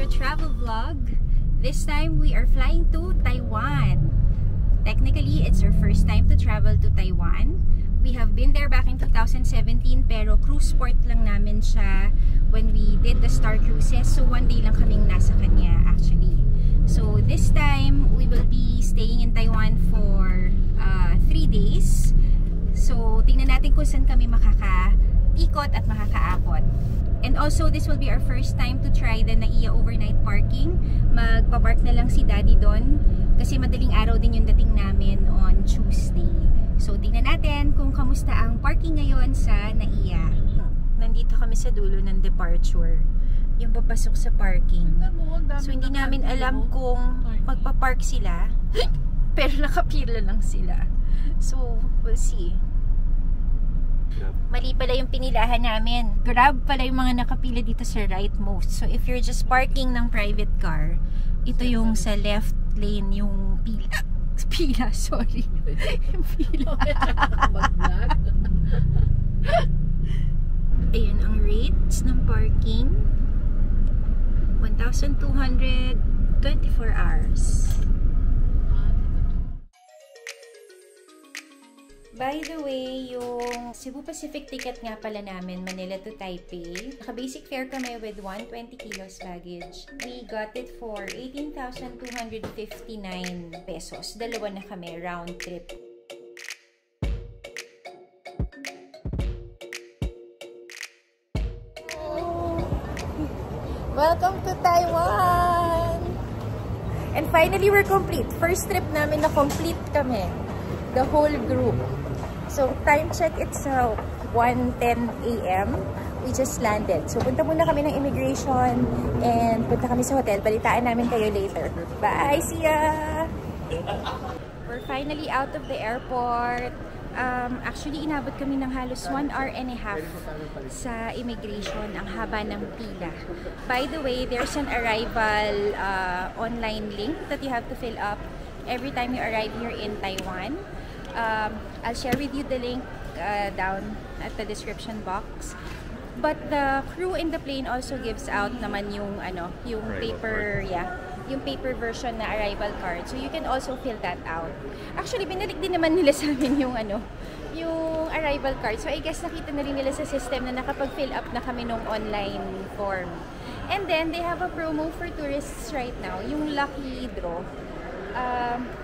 another travel vlog. This time we are flying to Taiwan. Technically, it's our first time to travel to Taiwan. We have been there back in 2017 pero cruise port lang namin siya when we did the Star Cruises. So one day lang kaming nasa kanya actually. So this time we will be staying in Taiwan for 3 days. So tingnan natin kung saan kami makakaikot at makakaakot. And also, this will be our first time to try the NAIA overnight parking. Magpa-park na lang si Daddy doon kasi madaling araw din yung dating namin on Tuesday. So, tingnan natin kung kamusta ang parking ngayon sa NAIA. Nandito kami sa dulo ng departure. Yung papasok sa parking. So, hindi namin alam kung magpa-park sila. Pero nakapila lang sila. So, we'll see. Mali pala yung pinilahan namin. Grab pala yung mga nakapila dito sa rightmost. So if you're just parking ng private car, ito yung sa left lane yung pila. Pila, sorry. Pila. Ayun ang rates ng parking. 1,200 24 hours. By the way, yung Cebu Pacific ticket nga pala namin, Manila to Taipei. Naka-basic fare kami with 120 kilos baggage. We got it for 18,259 pesos. Dalawa na kami, round trip. Welcome to Taiwan! And finally, we're complete. First trip namin na complete kami. The whole group. So, time check, it's 1:10 AM. We just landed. So, punta muna kami ng immigration and punta kami sa hotel. Balitaan namin kayo later. Bye! See ya! We're finally out of the airport. Actually, inabot kami ng halos 1 hour and a half sa immigration. Ang haba ng pila. By the way, there's an arrival online link that you have to fill up every time you arrive here in Taiwan. I'll share with you the link down at the description box. But the crew in the plane also gives out naman yung yung paper, yung paper version na arrival card. So you can also fill that out. Actually, binalik din naman nila sa amin yung yung arrival card. So I guess nakita na rin nila sa system na nakapag-fill up na kami nung online form. And then they have a promo for tourists right now, yung lucky draw.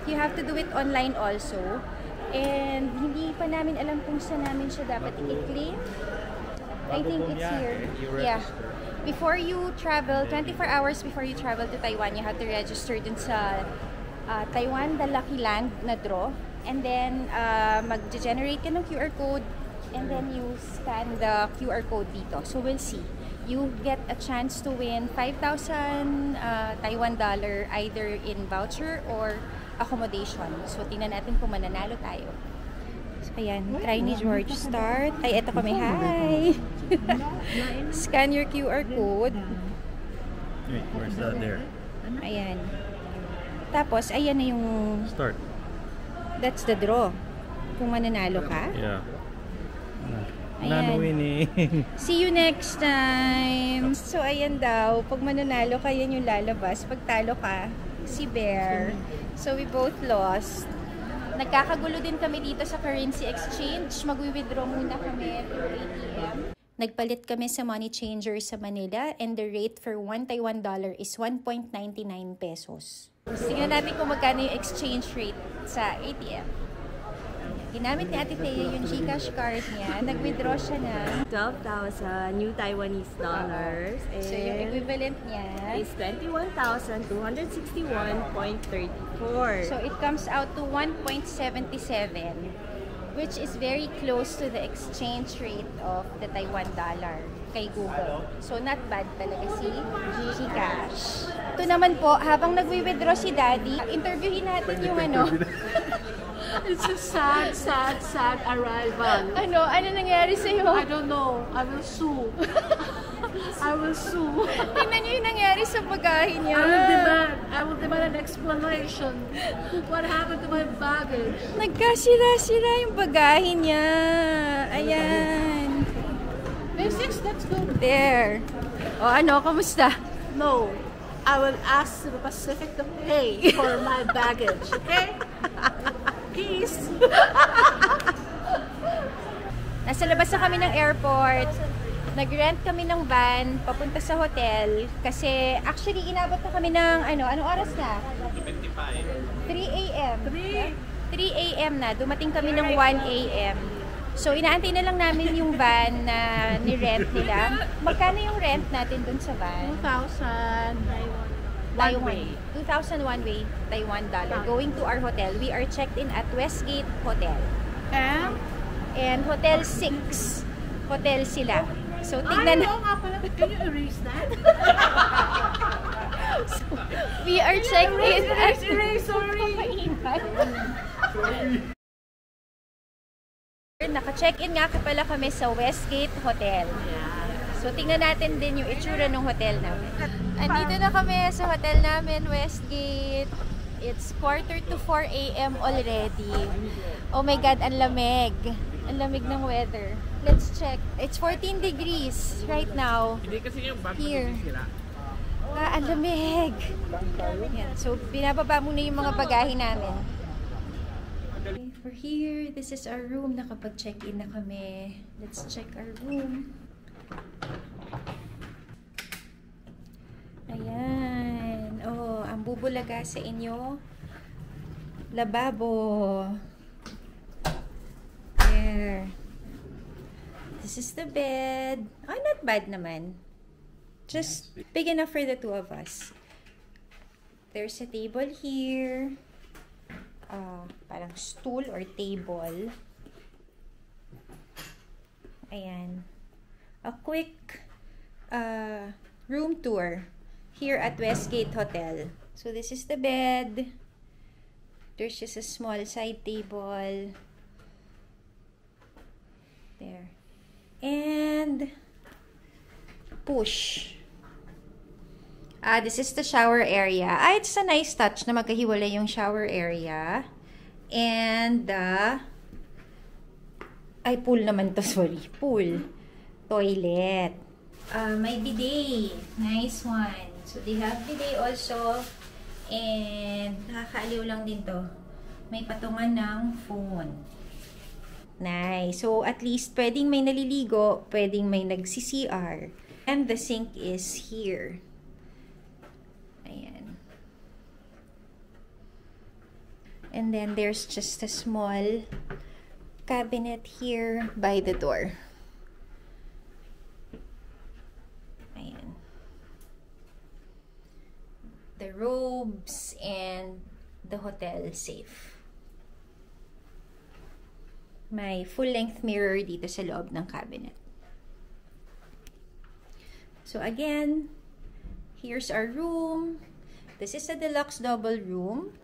You have to do it online also. And hindi pa namin alam kung saan namin siya dapat i-claim. I think it's here. Yeah. Before you travel, 24 hours before you travel to Taiwan, you have to register dun sa Taiwan, the Lucky Land na draw. And then, mag-generate ka ng QR code. And then, you scan the QR code dito. So, we'll see. You get a chance to win 5,000 Taiwan dollar either in voucher or accommodation. So, tingnan natin kung mananalo tayo. So, ayan. Try ni George start. Ay, eto kami. Hi! Scan your QR code. Wait, where's that there? Ayan. Tapos, ayan na yung... Start. That's the draw. Kung mananalo ka. Yeah. Ayan. Winning. See you next time! So, ayan daw. Pag mananalo ka, yan yung lalabas. Pag talo ka, si Bear. So, we both lost. Nagkakagulo din kami dito sa currency exchange. Mag-withdraw muna kami through ATM. Nagpalit kami sa money changer sa Manila and the rate for 1 Taiwan dollar is 1.99 pesos. Tingnan natin kung magkano yung exchange rate sa ATM. Ginamit ni Ate Thea yung GCash card niya. Nag-withdraw siya na 12,000 new Taiwanese dollars. So, yung equivalent niya is 21,261.34. So, it comes out to 1.77, which is very close to the exchange rate of the Taiwan dollar kay Google. So, not bad talaga si GCash. Ito naman po, habang nag-withdraw si Daddy, interviewin natin yung It's a sad arrival. Ano nangyari sa'yo? I don't know. I will sue. I will sue. Tingnan niyo yung nangyari sa bagahe niya. I will demand an explanation. What happened to my baggage? Nagkasira-sira yung bagahe niya. Ayan. Basics, let's go. There. O ano, kamusta? No. I will ask the Pacific to pay for my baggage, okay? Peace! Nasa labas na kami ng airport. Nag-rent kami ng van papunta sa hotel. Kasi actually inabot na kami ng anong oras na? 3 a.m. 3 a.m. na. Dumating kami ng 1 a.m. So inaantay na lang namin yung van na ni-rent nila. Magkano yung rent natin dun sa van? 2,000 Taiwan. way. 2,000 one way, Taiwan dollar. Going to our hotel. We are checked in at Westgate Hotel. And Hotel 6. Hotel sila. So, tignan na. Can you erase that? We are checked in at... Sorry. Naka-check-in nga pala kami sa Westgate Hotel. So, tingnan natin din yung itsura ng hotel namin. Andito na kami sa hotel namin, Westgate. It's 3:45 a.m. already. Oh my God, ang lamig. Ang lamig ng weather. Let's check. It's 14 degrees right now. Here. Ang lamig. Yan. So, binababa muna yung mga bagahe namin. Okay, we're here. This is our room. Nakapag-check-in na kami. Let's check our room. Ayan. Oh, ang bubulaga sa inyo. Lababo. There. This is the bed. Oh, not bad naman. Just big enough for the two of us. There's a table here. Parang stool or table. Ayan. A quick room tour here at Westgate Hotel. So this is the bed. There's just a small side table. There. And push. This is the shower area. It's a nice touch na magkahiwalay yung shower area. And pool naman to, sorry. Pool. Toilet. May bidet. Nice one. So, they have bidet also. And, nakakaaliw lang din to. May patungan ng phone. Nice. So, at least, pwedeng may naliligo, pwedeng may nagsi-CR. And the sink is here. Ayan. And then, there's just a small cabinet here by the door. Ayan. The robes and the hotel safe. May full-length mirror dito sa loob ng cabinet. So again, here's our room. This is a deluxe double room.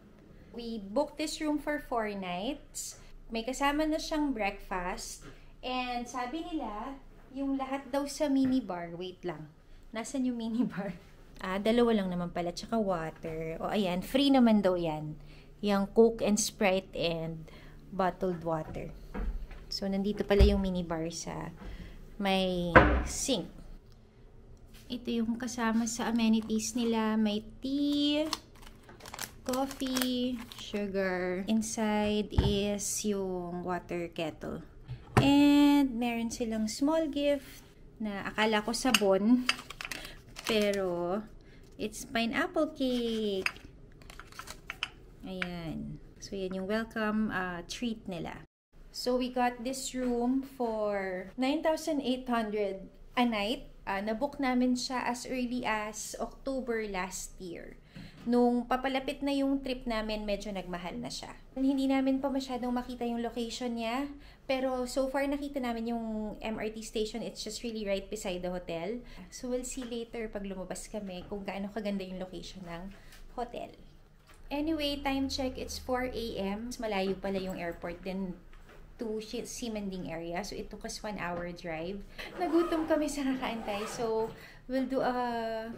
We booked this room for 4 nights. May kasama na siyang breakfast. And sabi nila, yung lahat daw sa minibar, wait lang. Nasaan yung minibar? Dalawa lang naman pala, tsaka water. O ayan, free naman daw yan. Yung Coke and Sprite and bottled water. So, nandito pala yung minibar sa may sink. Ito yung kasama sa amenities nila. May tea, coffee, sugar. Inside is yung water kettle. And meron silang small gift na akala ko sabon. Pero, it's pineapple cake. Ayan. So, yan yung welcome treat nila. So, we got this room for 9,800 a night. Nabook namin siya as early as October last year. Nung papalapit na yung trip namin, medyo nagmahal na siya. Hindi namin pa masyadong makita yung location niya. Pero so far, nakita namin yung MRT station. It's just really right beside the hotel. So, we'll see later pag lumabas kami kung gaano kaganda yung location ng hotel. Anyway, time check, it's 4 a.m. Malayo pala yung airport din to Simanding area. So, it took us 1 hour drive. Nagutom kami sa kakaantay. So, we'll do a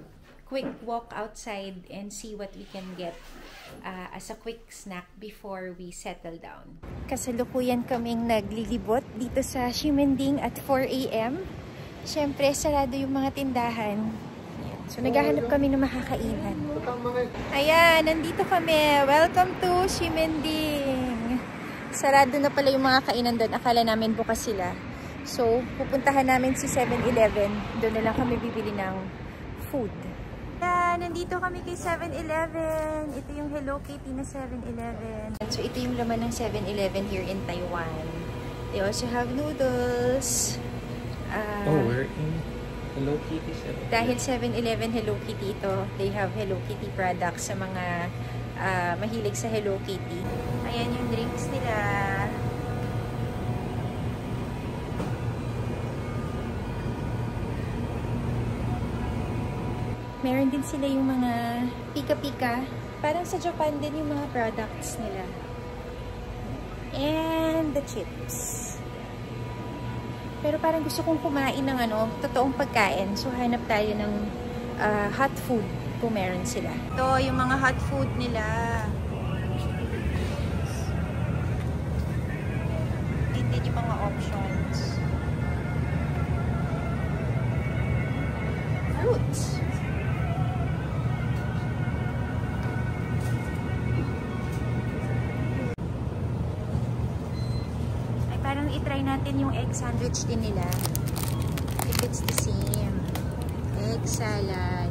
quick walk outside and see what we can get as a quick snack before we settle down. Kasalukuyan kaming naglilibot dito sa Simanding at 4 a.m. Siyempre, sarado yung mga tindahan. So, naghahanap kami ng makakainan. Ayan, nandito kami. Welcome to Ximending. Sarado na pala yung mga kainan doon. Akala namin bukas sila. So, pupuntahan namin si 7-Eleven. Doon na lang kami bibili ng food. Ayan, nandito kami kay 7-Eleven. Ito yung Hello Kitty na 7-Eleven. So, ito yung laman ng 7-Eleven here in Taiwan. They also have noodles. We're in Hello Kitty 7. Dahil 7-Eleven Hello Kitty ito, they have Hello Kitty products sa mga mahilig sa Hello Kitty. Ayan yung drinks nila. Meron din sila yung mga pika-pika. Parang sa Japan din yung mga products nila. And the chips. Pero parang gusto kong kumain ng totoong pagkain. So, hanap tayo ng hot food kung meron sila. Ito, yung mga hot food nila. And then yung mga options. Fruits. Parang itry natin yung egg sandwich din nila. If it's the same. Egg salad.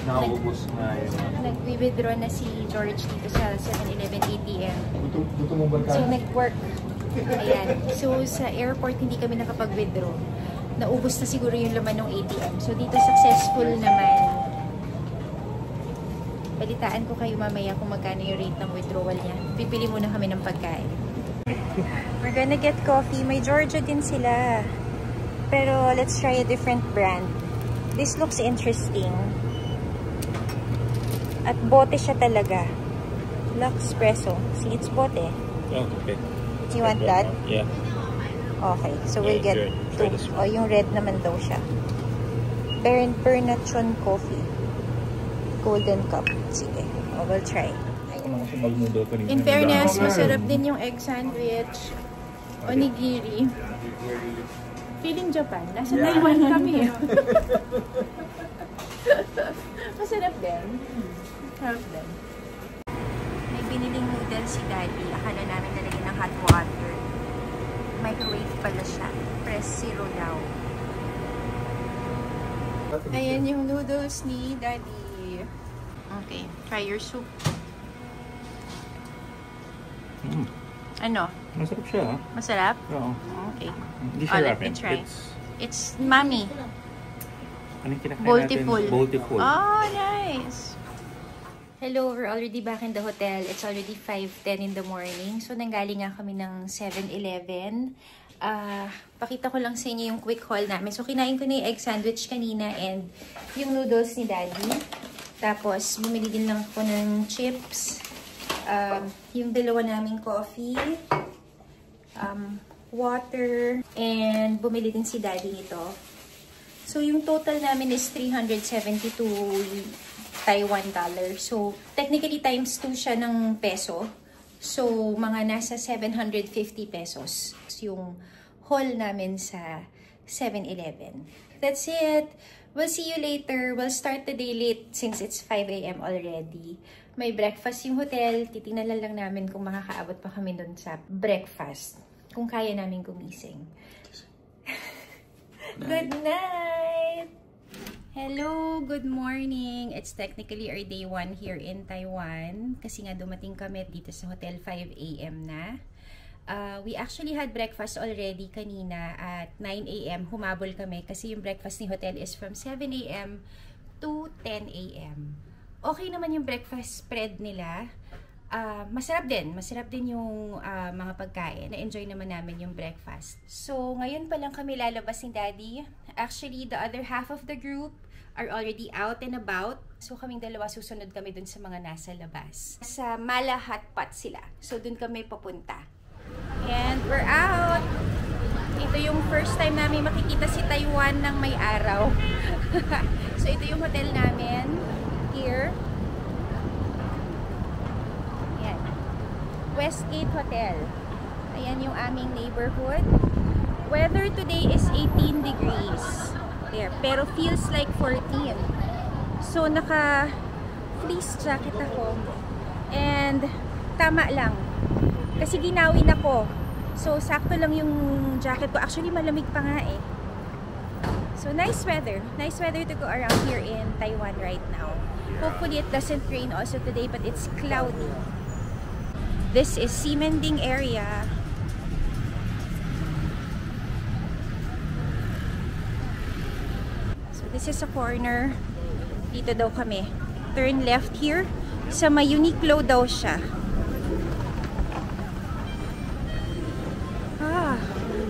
Naubos na yun. Nag-withdraw na si George dito sa 7-Eleven ATM. Gusto mo ba So, nag-work. Ayan. So, sa airport, hindi kami nakapag-withdraw. Naubos na siguro yung laman ng ATM. So, dito successful naman. Balitaan ko kayo mamaya kung magkano yung rate ng withdrawal niya. Pipili muna kami ng pagkain. We're gonna get coffee. May Georgia din sila. Pero let's try a different brand. This looks interesting. At bote siya talaga. Luxpresso. See, it's bote. Oh, okay. You want that? Yeah. Okay, so we'll get two. Oh, yung red naman daw siya. Bernachon coffee. Golden cup. Sige. Oh, we'll try. In fairness, masarap din yung egg sandwich. Onigiri. Feeling Japan. Nasa Taiwan kami. Masarap din. Sarap din. May biniling noodles si Daddy. Akala namin nalagyan ng hot water. Microwave pala siya. Press zero daw. Ayan yung noodles ni Daddy. Okay, try your soup. Ano? Masarap siya, ha? Masarap? Oo. Okay. Hindi siya Let me ramen. try. It's mommy. Anong kinakain Boltiful. natin? Boltiful. Oh, nice. Hello, we're already back in the hotel. It's already 5:10 in the morning. So, nanggaling nga kami ng 7-Eleven. Pakita ko lang sa inyo yung quick haul namin. So, kinain ko na yung egg sandwich kanina and yung noodles ni Daddy. Tapos, bumili din lang ako ng chips. Yung dalawa naming coffee, water, and bumili din si Daddy nito. So, yung total namin is 372 Taiwan dollar. So, technically times 2 siya ng peso. So, mga nasa 750 pesos yung haul namin sa 7-Eleven. That's it. We'll see you later. We'll start the day late since it's 5 AM already. May breakfast yung hotel. Titingnan lang namin kung makakaabot pa kami dun sa breakfast. Kung kaya namin gumising. Good night! Hello! Good morning! It's technically our day 1 here in Taiwan. Kasi nga dumating kami dito sa hotel 5 AM na. We actually had breakfast already kanina at 9 AM. Humabol kami kasi yung breakfast ni hotel is from 7 AM to 10 AM. Okay naman yung breakfast spread nila. Masarap din yung mga pagkain. Na-enjoy naman namin yung breakfast. So, ngayon pa lang kami lalabas ni Daddy. Actually, the other half of the group are already out and about. So, kaming dalawa susunod kami dun sa mga nasa labas. Sa Mala Hot Pot sila. So, dun kami papunta. And we're out! Ito yung first time namin makikita si Taiwan ng may araw. So, ito yung hotel namin. Here. Ayan. Westgate Hotel. Ayan yung aming neighborhood. Weather today is 18 degrees. There. Pero feels like 14. So, naka-fleece jacket ako. And, tama lang. Kasi ginawin ako. So, sakto lang yung jacket ko. Actually, malamig pa nga eh. So, nice weather. Nice weather to go around here in Taiwan right now. Hopefully, it doesn't rain also today, but it's cloudy. This is Ximending area. So, this is a corner. Dito daw kami. Turn left here. Sa may Uniqlo daw siya.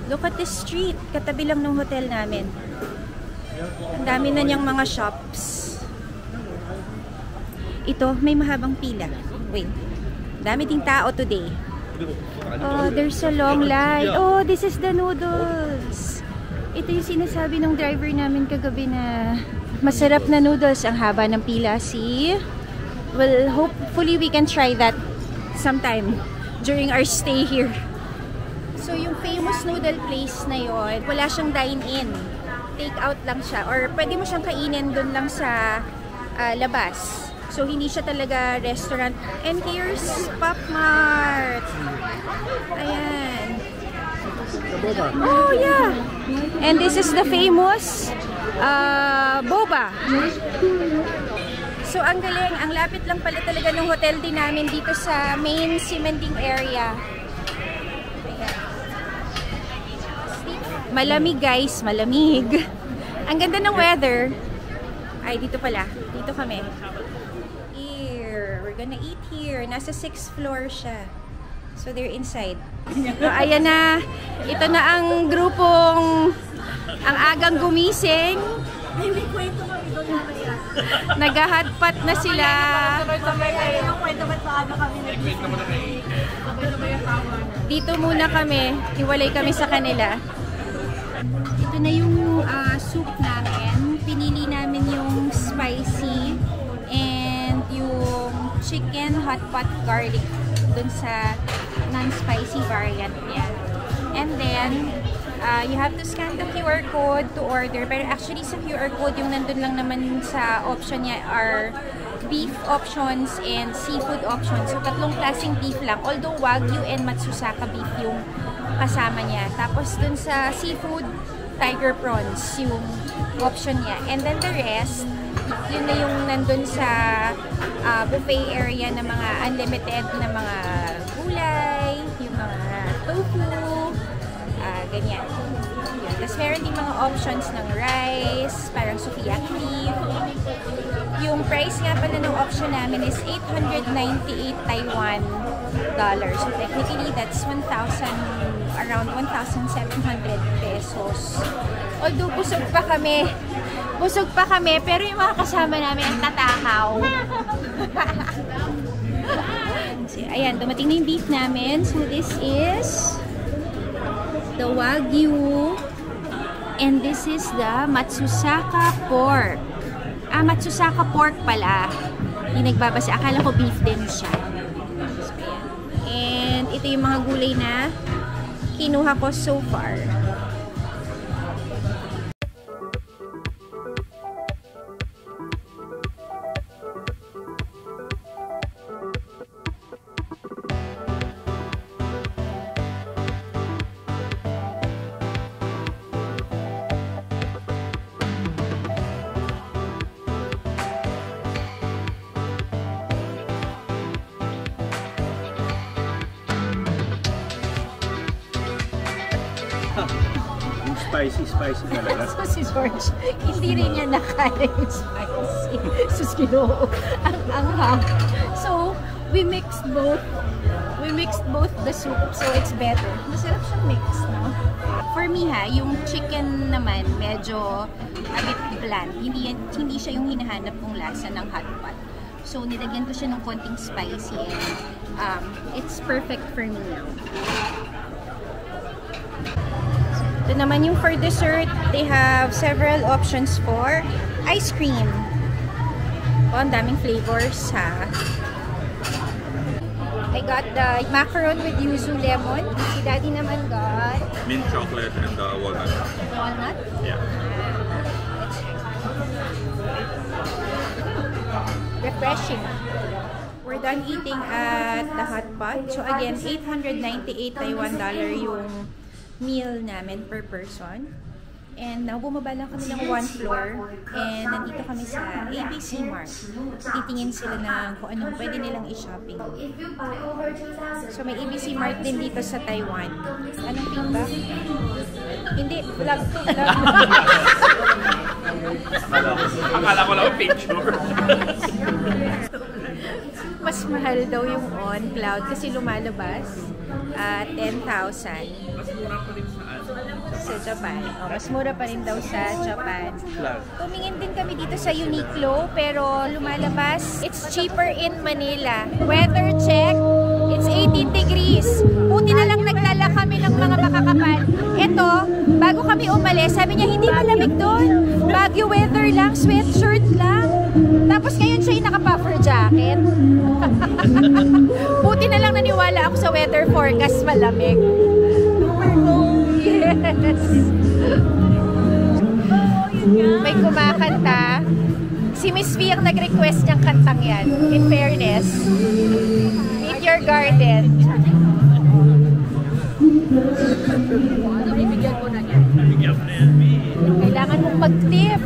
Look at this street. Katabi lang ng hotel namin. Ang dami na niyang mga shops. Ito, may mahabang pila. Wait. Dami ding tao today. Oh, there's a long line. Oh, this is the noodles. Ito yung sinasabi ng driver namin kagabi na masarap na noodles. Ang haba ng pila. See? Well, hopefully we can try that sometime during our stay here. So, yung famous noodle place na yon, wala siyang dine-in. Take out lang siya. Or pwede mo siyang kainin dun lang sa labas. So, hindi siya talaga restaurant. And here's Pop Mart. Ayan. Oh, yeah. And this is the famous boba. So, ang galing. Ang lapit lang pala talaga ng hotel din namin dito sa main Ximending area. Malamig guys, malamig. Ang ganda ng weather. Ay, dito pala. Dito kami. Here. We're gonna eat here. Nasa 6th floor siya. So, they're inside. So, ayan na. Ito na ang grupong ang agang gumising. Nag-hotpot na sila. Dito muna kami. Hiwalay kami sa kanila. Ito na yung soup namin. Pinili namin yung spicy and yung chicken hot pot garlic dun sa non-spicy variant niya. And then, you have to scan the QR code to order. Pero actually sa QR code, yung nandun lang naman sa option niya are beef options and seafood options. So, tatlong klaseng beef lang. Although Wagyu and Matsusaka beef yung kasama niya. Tapos dun sa seafood, tiger prawns yung option niya. And then the rest, yun na yung nandun sa buffet area na mga unlimited na mga gulay, yung mga tofu, ganyan. Tapos meron din mga options ng rice, parang sukiyaki. Yung price nga pala ng option namin is 898 Taiwan dollars. So technically, that's around 1,700 pesos. Although busog pa kami, pero yung mga kasama namin ang tatakaw. So, ayan, dumating na yung beef namin. So this is the Wagyu and this is the Matsusaka pork. Matsusaka pork pala. Yung nagbabasa. Akala ko beef din siya. So, and ito yung mga gulay na kinuha ko so far. Spicy talaga. So si George, hindi rin niya nakaya yung spicy. Sus, Ginoo. Ang anghang. So, we mixed both the soup, so it's better. Masarap siyang mix, no? For me yung chicken naman, medyo a bit bland. Hindi siya yung hinahanap kong lasa ng hot pot. So, nilagyan ko siya ng konting spicy and it's perfect for me now. Ito naman yung for dessert, they have several options for ice cream. Oh, ang daming flavors ha. I got the macaron with yuzu lemon. Si Daddy naman got mint chocolate and walnut. Walnut? Yeah. refreshing. We're done eating at the hot pot. So again, 898 Taiwan dollar yung meal namin per person. And now, bumaba lang kami ng 1 floor. And nandito kami sa ABC Mart. Titingin sila ng kung anong pwede nilang i-shopping. So may ABC Mart din dito sa Taiwan. Anong feedback? Hindi, vlog to vlog. Akala ko lang picture. Mas mahal daw yung on cloud kasi lumalabas at 10,000. Sa Japan. Oh, mas mura pa rin daw sa Japan. Tumingin din kami dito sa Uniqlo pero lumalabas. It's cheaper in Manila. Weather check. It's 18 degrees. Buti na lang nagdala kami ng mga makakapal. Ito, bago kami umalis, sabi niya hindi malamig doon. Baguio weather lang, sweatshirt lang. Tapos ngayon siya yung naka-puffer jacket. Buti na lang naniwala ako sa weather forecast, malamig. Yes. May kumakanta. Si Miss V ang nag-request niyang kantang yan. In fairness. Meet Your Garden. Bibigyan ko na yan. Kailangan mong mag-tip.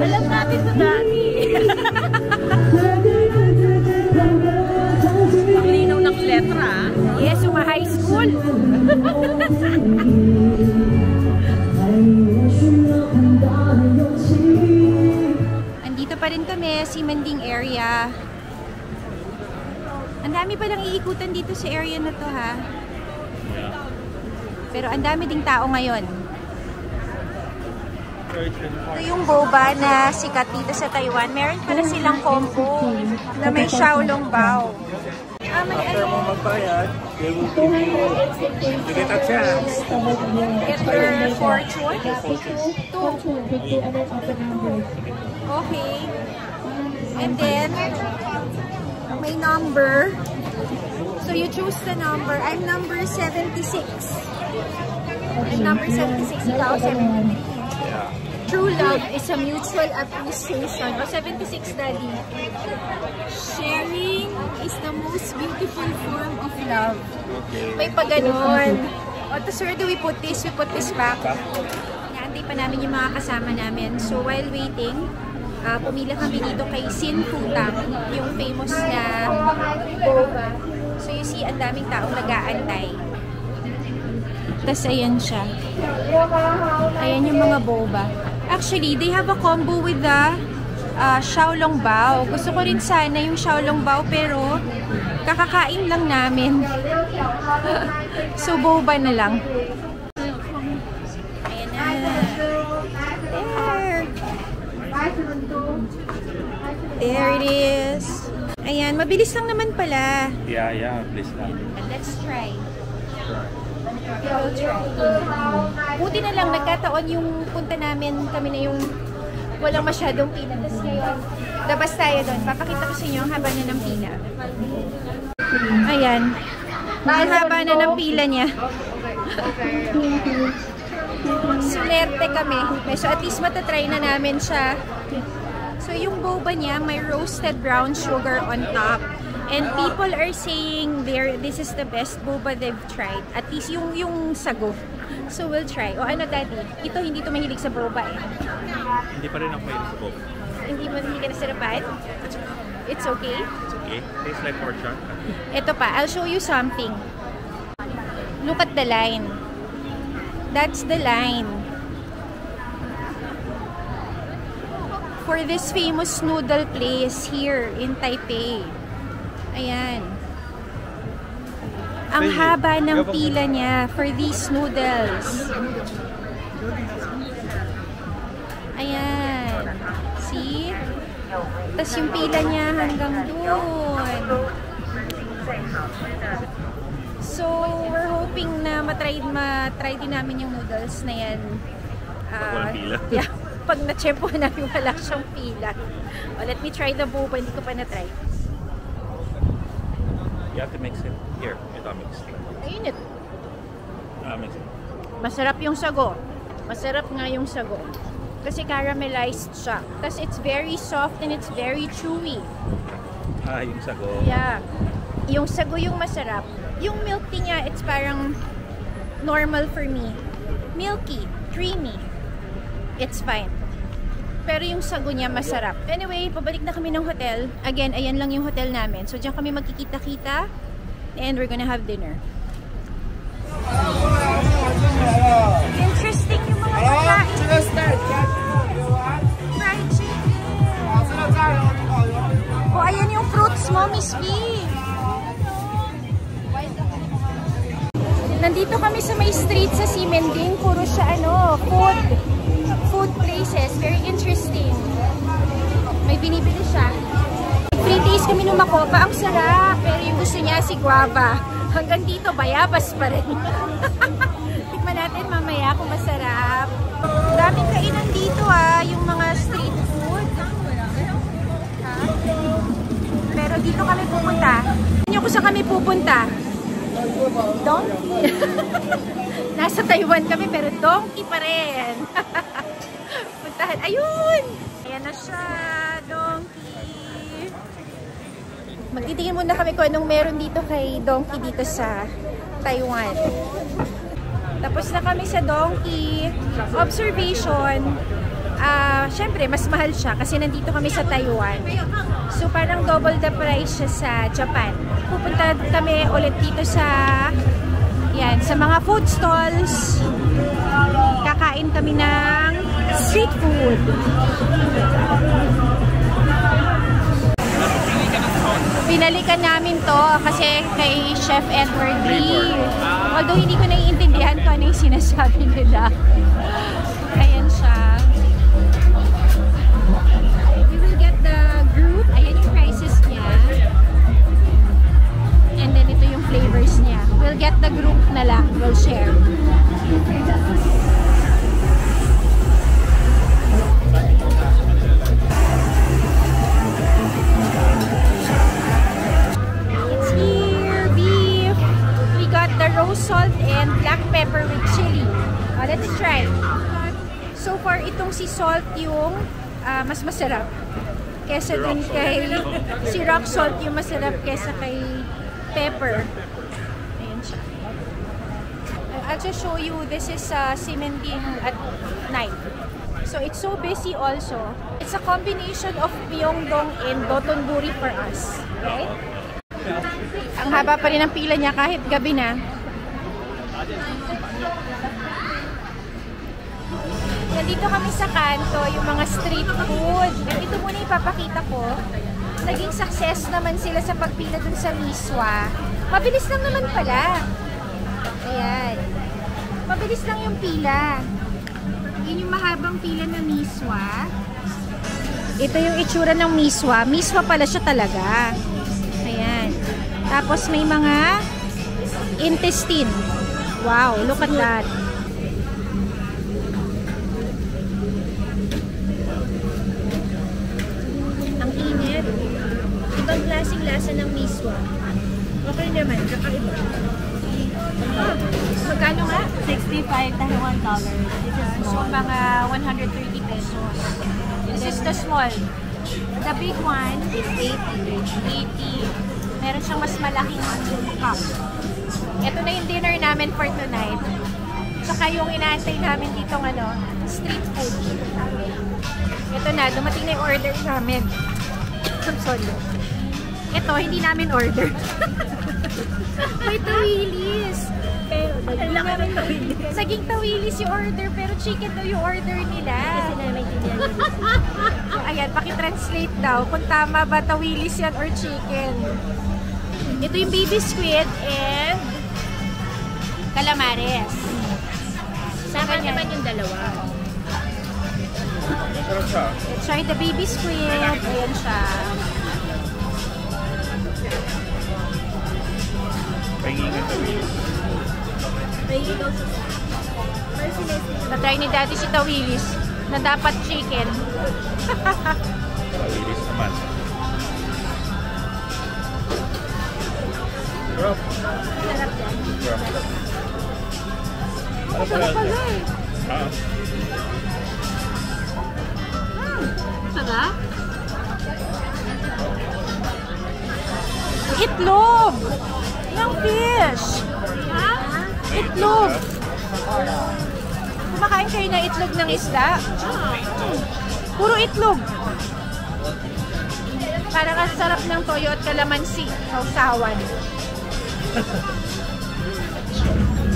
Alam natin ito dati. Ang linaw ng letra. Yes, high school. Andito pa rin kami, Simanding area. Ang dami palang iikutan dito sa area na to, ha? Pero ang dami ding tao ngayon. Ito yung boba na sikat dito sa Taiwan. Meron pala silang combo na may Xiaolong Bao. May ano? Magbayad, they will give a chance. Get your fortune? 2. Okay. And then, may number. So you choose the number. I'm number 76. I'm number 76. Ikaw, 73. Yeah. True love is a mutual appreciation. O, 76, Daddy. Sharing is the most beautiful form of love. Okay. May paganon. O, tapos where do we put this? We put this back. Naantay pa namin yung mga kasama namin. So, while waiting, pumila kami dito kay Sin Futang, yung famous na boba. So, you see, ang daming taong nag-aantay. Tapos, ayan siya. Ayan yung mga boba. Actually, they have a combo with the Xiaolong Bao. Gusto ko rin sana yung Xiaolong Bao pero kakakain lang namin. So, boba na lang. Ayan na. There. There it is. Ayan, mabilis lang naman pala. Yeah, please lang. Let's try. We'll try. Buti na lang, nagkataon yung punta namin, kami na yung walang masyadong pila. Tapos ngayon, labas tayo doon. Papakita ko sa inyo ang haba na ng pila. Ayan. Ang haba na ng pila niya. Sunerte kami. So at least matatry na namin siya. So yung boba niya, may roasted brown sugar on top. And people are saying this is the best boba they've tried. At least yung sago. So we'll try. O ano, Daddy? Ito, hindi to mahilig sa boba eh. Hindi pa rin ako mahilig sa boba. Hindi ka nasarapan? It's okay? It's okay. Tastes like pork chop. Ito pa, I'll show you something. Look at the line. That's the line. For this famous noodle place here in Taipei. Ayan. Ang haba ng pila niya for these noodles. Ayan. See? Tapos yung pila niya hanggang doon. So, we're hoping na matry din namin yung noodles na yan. Walang pila. Yeah. Pag na-tsempo namin wala siyang pila. Oh, let me try the boba. Hindi ko pa na-try. You have to mix it. Here, ito mix it. Ayun it. Mix it. Masarap yung sago. Masarap nga yung sago. Kasi caramelized siya. Tapos it's very soft and it's very chewy. Yung sago. Yeah. Yung sago yung masarap. Yung milk tea niya, it's parang normal for me. Milky, creamy. It's fine. Pero yung sago niya masarap. Anyway, pabalik na kami ng hotel. Again, ayan lang yung hotel namin. So, diyan kami magkikita-kita. And we're gonna have dinner. Interesting yung mga pagkain. Fried chicken. Oh, ayan yung fruits mo, Miss V. Nandito kami sa may street sa Simending. Puro siya food places. Very interesting. May binibili siya. 3 days kami numakopa. Ang sarap. Pero yung gusto niya si guava. Hanggang dito, bayabas pa rin. Tikman natin mamaya kung masarap. Daming kainan dito yung mga street food. Pero dito kami pupunta. Hindi kung saan kami pupunta. Donkey. Nasa Taiwan kami pero donkey pa rin. Puntahan. Ayun! Ayan na siya. Donkey. Magtitingin muna kami kung anong meron dito kay donkey dito sa Taiwan. Tapos na kami sa donkey. Observation. Syempre, mas mahal siya kasi nandito kami sa Taiwan. So, parang double the price siya sa Japan. Pupunta kami ulit dito sa mga food stalls. Kakain kami ng street food. Binalikan namin to kasi kay Chef Edward Lee. Although hindi ko naiintindihan kung ano yung sinasabi nila. Ayan siya. We will get the group. Ayan yung prices niya. And then ito yung flavors niya. We'll get the group na lang. We'll share. It's here. Beef. We got the roast salt and black pepper with chili. Let's try. So far, itong si salt yung mas masarap kesa dun kay si rock salt yung masarap kesa kay pepper. Ayan siya. I'll just show you. This is Simending at night. So it's so busy also. It's a combination of Myeongdong and Dotonbori for us. Right? Ang haba pa rin ang pila niya kahit gabi na. Nandito kami sa kanto, yung mga street food. Ito muna ipapakita ko. Naging success naman sila sa pagpila dun sa Miswa. Mabilis lang naman pala. Ayan. Mabilis lang yung pila. Yun yung mahabang pila ng Miswa. Ito yung itsura ng Miswa. Miswa pala siya talaga. Ayan. Tapos may mga intestine. Wow, look at that. Ibang klaseng lasa ng miswa. Okay naman, kakaiba. Magkano nga? $65 Taiwan. This is so mga 130 pesos. This is the small. The big one is 80. Meron siyang mas malaking cup. Ito na yung dinner namin for tonight. Saka yung inaantay namin dito street food. Ito na, dumating na yung order namin. I'm sorry. Ito, hindi namin order. May tawilis. Pero, saging tawilis yung order, pero chicken daw yung order nila. Kasi namin so, ayan, pakitranslate daw kung tama ba tawilis yan or chicken. Ito yung baby squid and calamares. Saka naman yung dalawa. Let's try the baby squid. Ayan siya. Na-try ni Daddy si tawilis na dapat chicken. Tawilis naman. Sarap. Sarap yan. Sarap pala eh. itlog ng fish. Itlog. Kumakain kayo ng itlog ng isda? Puro itlog. Parang ang sarap ng toyo at kalamansi. Sausawan.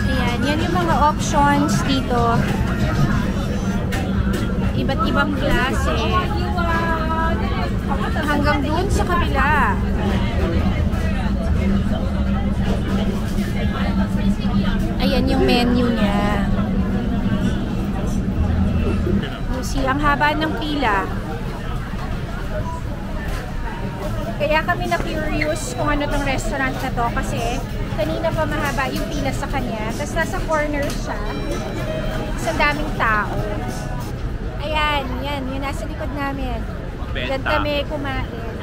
Ayan, yan yung mga options dito. Iba't ibang klase. Hanggang doon sa kabila. Ayan yung menu niya. See, ang haba ng pila. Kaya kami na-curious kung ano tong restaurant na to kasi kanina pa mahaba yung pila sa kanya. Tapos nasa corner siya. Sa daming tao. Ayan, yan. Yung nasa likod namin. Diyan kami kumain.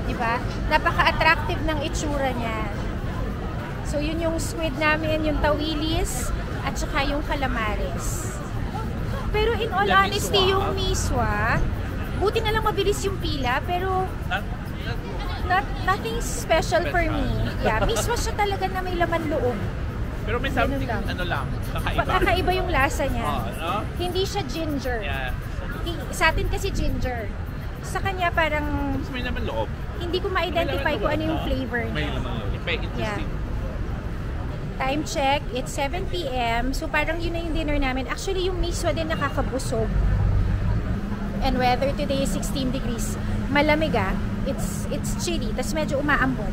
Diba? Napaka-attractive ng itsura niya. So, yun yung squid namin, yung tawilis, at saka yung calamares. Pero in all honesty, yung miswa, buti na lang mabilis yung pila, pero nothing special for me. Yeah, miswa siya talaga na may laman loob. Pero may something, ano lang, kakaiba. Kakaiba yung lasa niya. No? Hindi siya ginger. Yeah. Sa atin kasi ginger. Sa kanya parang... Tapos may naman loob. Hindi ko ma-identify kung ano yung flavor May niya. naman loob. Interesting. Yeah. Time check, it's 7 p.m. So parang yun na yung dinner namin. Actually, yung miswa din nakakabusog. And weather today is 16 degrees. Malamig ah. It's chilly. Tapos medyo umaambon.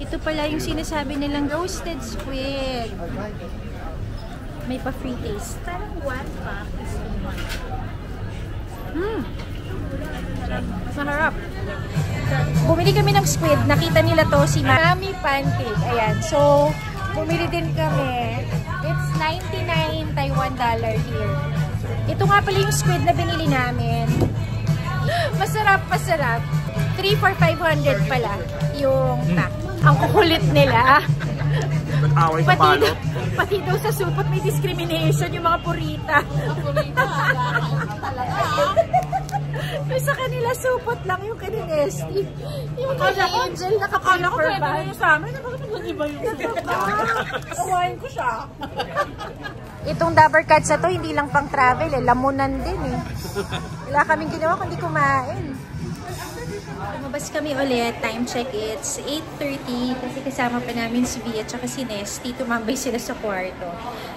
Ito pala yung sinasabi nilang roasted squid. May pa-free taste. Parang one pack is Masarap. Bumili kami ng squid. Nakita nila to si Mami Pancake. Ayan. So, bumili din kami. It's 99 Taiwan dollar here. Ito nga pala yung squid na binili namin. Masarap, masarap. 3 for 500 pala yung pack. Ang kukulit nila. Pati daw sa supot may discrimination yung mga purita. Yung sa kanila supot lang yung kaninesti. Yung kaya Angel naka-paper bag. sa amin, bakit iba yung awain ko siya. Itong Dabber Cats na to, hindi lang pang travel eh. Lamunan din eh. Wala kaming ginawa kundi kumain. Lumabas kami ulit. Time check, it's 8:30 kasi kasama pa namin si Via at si Nesty. Tumambay sila sa kwarto.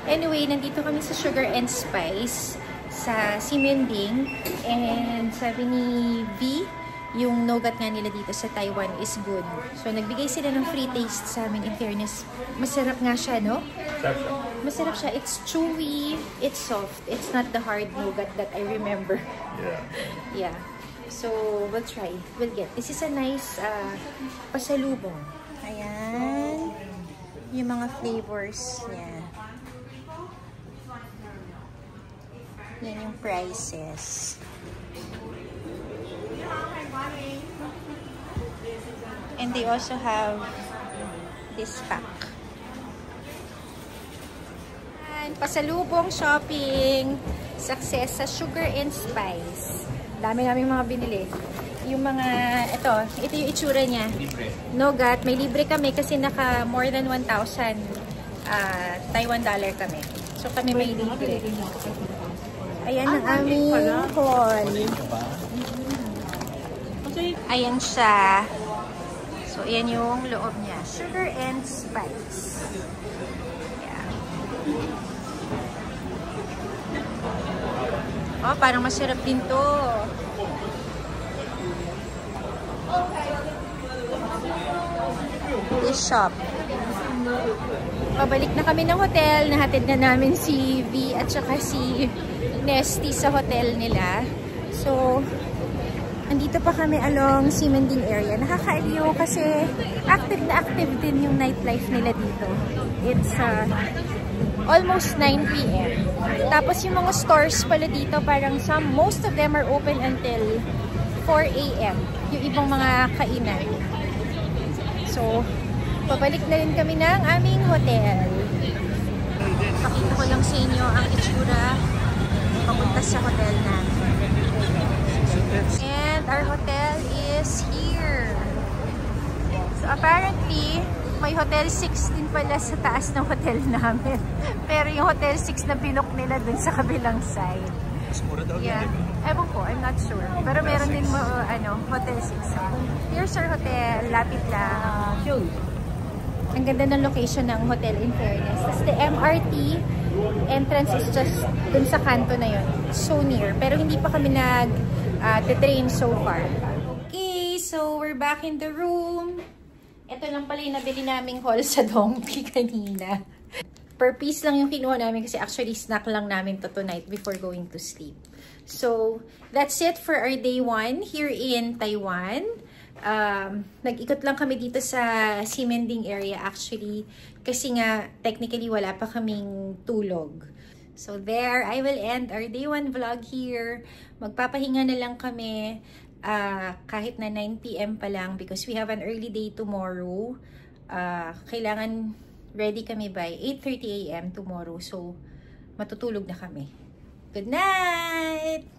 Anyway, nandito kami sa Sugar and Spice sa Simending. And sabi ni V, yung nougat nga nila dito sa Taiwan is good. So, nagbigay sila ng free taste sa amin. In fairness, masarap nga siya, no? Masarap siya. It's chewy. It's soft. It's not the hard nougat that I remember. Yeah. So, we'll try. We'll get. This is a nice pasalubong. Ayan. Yung mga flavors niya. Yan yung prices. And they also have this pack. And pasalubong shopping. Success sa Sugar and Spice. Dami namin mga binili. Yung mga, ito yung itsura niya. Libre. Nougat. May libre kami kasi naka more than 1,000 Taiwan dollar kami. So kami may libre. Ayan ang aming haul. Ayan siya. So, ayan yung loob niya. Sugar and Spice. Yeah. Oh, parang masarap din to. This shop. Pabalik na kami ng hotel. Nahatid na namin si V at saka si Nesty sa hotel nila. So, andito pa kami along Simending area. Nakakaaliw kasi active na active din yung nightlife nila dito. It's almost 9 p.m. Tapos yung mga stores pala dito, parang most of them are open until 4 a.m. Yung ibang mga kainan. So, pabalik na rin kami ng aming hotel. Pakita ko lang sa inyo ang itsura papunta sa hotel namin. And our hotel is here. Apparently, may Hotel 6 din pala sa taas ng hotel namin. Pero yung Hotel 6 na binook nila dun sa kabilang side. Mas mura daw Yeah. Ewan ko, I'm not sure. Pero meron din Hotel 6. So, here's our hotel. Lapit lang. Ang ganda ng location ng hotel in fairness. Tapos the MRT entrance is just dun sa kanto na yun. So near. Pero hindi pa kami nag-train so far. Okay, so we're back in the room. Ito lang pala yung nabili naming haul sa Donkey kanina. Per piece lang yung kinuha namin kasi actually snack lang namin to tonight before going to sleep. So, that's it for our day 1 here in Taiwan. Nag-ikot lang kami dito sa Ximending area actually kasi nga technically wala pa kaming tulog. So there, I will end our day 1 vlog here. Magpapahinga na lang kami kahit na 9 PM pa lang because we have an early day tomorrow. Kailangan ready kami by 8:30 AM tomorrow. So matutulog na kami. Good night!